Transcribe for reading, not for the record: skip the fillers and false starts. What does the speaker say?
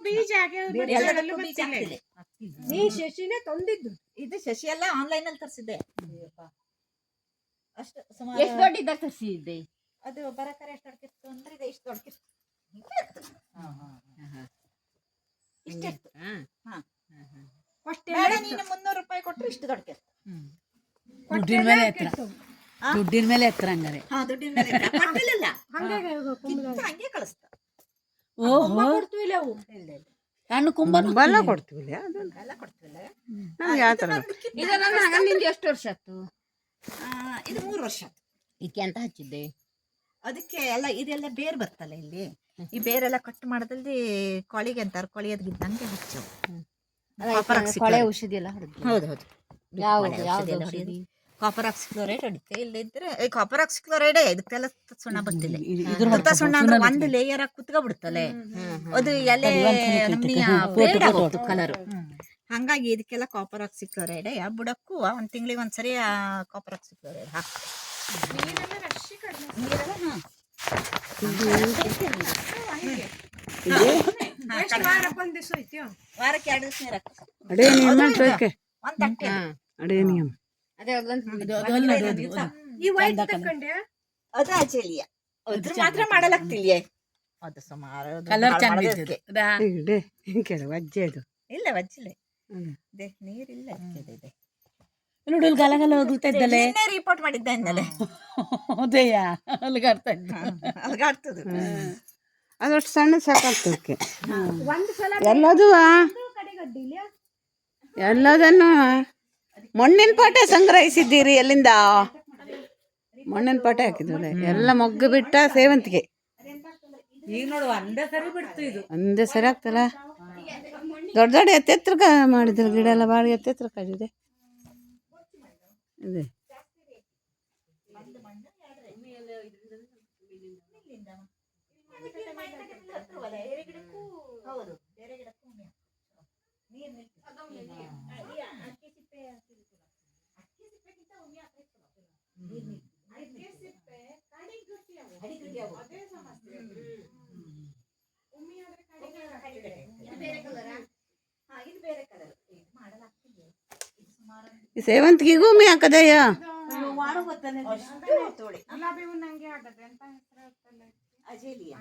ಬೀಜ ಎಲ್ಲದಕ್ಕೂ ಬೀಜ ಹಾಕ್ತಿದೆ. ನೀ ಶಶಿನೇ ತಂದಿದ್ದು ಇದು ಶಶಿ ಎಲ್ಲ ಆನ್ಲೈನ್ ಅಲ್ಲಿ ತರಿಸಿದ್ದೆ. ಅಷ್ಟು ಸುಮಾರು ಎಷ್ಟು ದೊಡ್ಡ ತರಿಸಿದ್ದೆ? ಅದು ಬರಕರೆ ಎಷ್ಟು ದೊಡ್ಡಕಿತ್ತು ಅಂದ್ರೆ ಇದು ಇಷ್ಟು ದೊಡ್ಡಕಿತ್ತು. ಇಷ್ಟಿತ್ತು. ನೀನು 300 ರೂಪಾಯಿ ಕೊಟ್ಟರೆ ಇಷ್ಟು ದೊಡ್ಡಕಿತ್ತು. ದುಡ್ಡಿನ ಮೇಲೆ ಎತ್ತರ, ದುಡ್ಡಿನ ಮೇಲೆ ಎತ್ತರ ಹಂಗಾರೆ. ದುಡ್ಡಿನ ಮೇಲೆ ಕೊಟ್ಟಿಲ್ಲ, ಹಂಗೆ ಕಳಿಸ್ತಾ. ಓಹೋ, ಸಣ್ಣ ಕುಂಬಲ ಕೊಡ್ತೀವಿ ಎಲ್ಲ ಕೊಡ್ತಿಲ್ಲ. ನಿಂಗೆ ಎಷ್ಟು ವರ್ಷ ಆಯ್ತು? ಇದು 3 ವರ್ಷ. ಇದಕ್ಕೆ ಅಂತ ಹಚ್ಚಿದ್ದೆ? ಅದಕ್ಕೆ ಎಲ್ಲ ಇದೆಲ್ಲ ಬೇರ್ ಬರ್ತಲ್ಲ ಇಲ್ಲಿ, ಈ ಬೇರೆಲ್ಲ ಕಟ್ ಮಾಡೋದಲ್ಲಿ ಕೊಳಿಗೆ ಅಂತಾರೆ, ಕೊಳಿಯದ್ ಬಿದ್ದಂಗೆ ಹಚ್ಚು. ಕೊಳೆ ಔಷಧಿ ಎಲ್ಲ ಹೌದು ಯಾವ್ದು ಔಷಧಿ? ಕಾಪರ್ ಆಕ್ಸಿಕ್ಲೋರೈಡ್ ಹೊಡಿತೆ. ಇಲ್ಲಿದ್ರೆ ಕಾಪರ್ ಆಕ್ಸಿಕ್ಲೋರೈಡ್ ಇದಕ್ಕೆಲ್ಲ ಸುಣ್ಣ ಬಂದಿಲ್ಲ. ತುತ್ತ ಸುಣ್ಣ ಅಂದ್ರೆ ಒಂದು ಲೇಯರ್ ಆಗಿ ಕುತ್ಕೊಬಿಡ್ತಲೆ, ಅದು ಎಲೆ ಕಲರ್. ಹಂಗಾಗಿ ಇದಕ್ಕೆಲ್ಲ ಕಾಪರ್ ಆಕ್ಸಿಕ್ಲೋರೈಡ್ ಬುಡಕ್ಕೂ ಒಂದ್ ತಿಂಗಳಿಗೆ ಒಂದ್ಸರಿ ಕಾಪರ್ ಆಕ್ಸಿಕ್ಲೋರೈಡ್ ಹಾಕ್ತಾರೆ. ವಾರಕ್ಕೆ 2 ದಿವಸ ನೀರು ಹಾಕ್ತಾರೆ. ಒಂದ್ ತಟ್ಟೆ ಅದು ಅಜೇಲಿಯ, ಅದ್ರ ಮಾತ್ರ ಮಾಡಲಾಗ್ತಿಲ್ಯ. ಅದು ಸುಮಾರು ಕಲರ್ ಚಂದ ಇಲ್ಲ ವಜ್ಜಿಲೆ ನೀರಿಲ್ಲ. ಹುಡುಲ್ ಗಲಗಲ ಹೋಗ್ತಾ ಇದ್ದಲೆ, ರಿಪೋರ್ಟ್ ಮಾಡಿದ್ದ ಇನ್ನಲೆ ಉದಯ ಅಲ್ಗಾಡ್ತಾ ಇದ್ದ, ಅಲ್ಗಾಡ್ತದ. ಅದಷ್ಟು ಸಣ್ಣ ಸಾಕಾಗ್ತದಕ್ಕೆ. ಎಲ್ಲದನ್ನು ಮಣ್ಣಿನ ಪಾಟೆ ಸಂಗ್ರಹಿಸಿದ್ದೀರಿ. ಎಲ್ಲಿಂದ ಮಣ್ಣಿನ ಪಾಟೆ ಹಾಕಿದ್ವಲ್ಲ, ಎಲ್ಲ ಮೊಗ್ಗು ಬಿಟ್ಟ ಸೇವಂತಿಗೆ. ಈಗ ನೋಡು ಒಂದೇ ಸರಿ ಆಗ್ತಲ್ಲ. ದೊಡ್ಡ ದೊಡ್ಡ ಎತ್ತೆತ್ರಕ ಮಾಡಿದ್ರು ಗಿಡ ಎಲ್ಲ, ಭಾಳ ಎತ್ತೆತ್ರಕ ಇದೆ. ಇದೆ ಈ ಸೇವಂತಿಗೆಗೂ ಮೇ ಹಾಕದಯ್ಯ. ಅಜೇಲಿಯಾ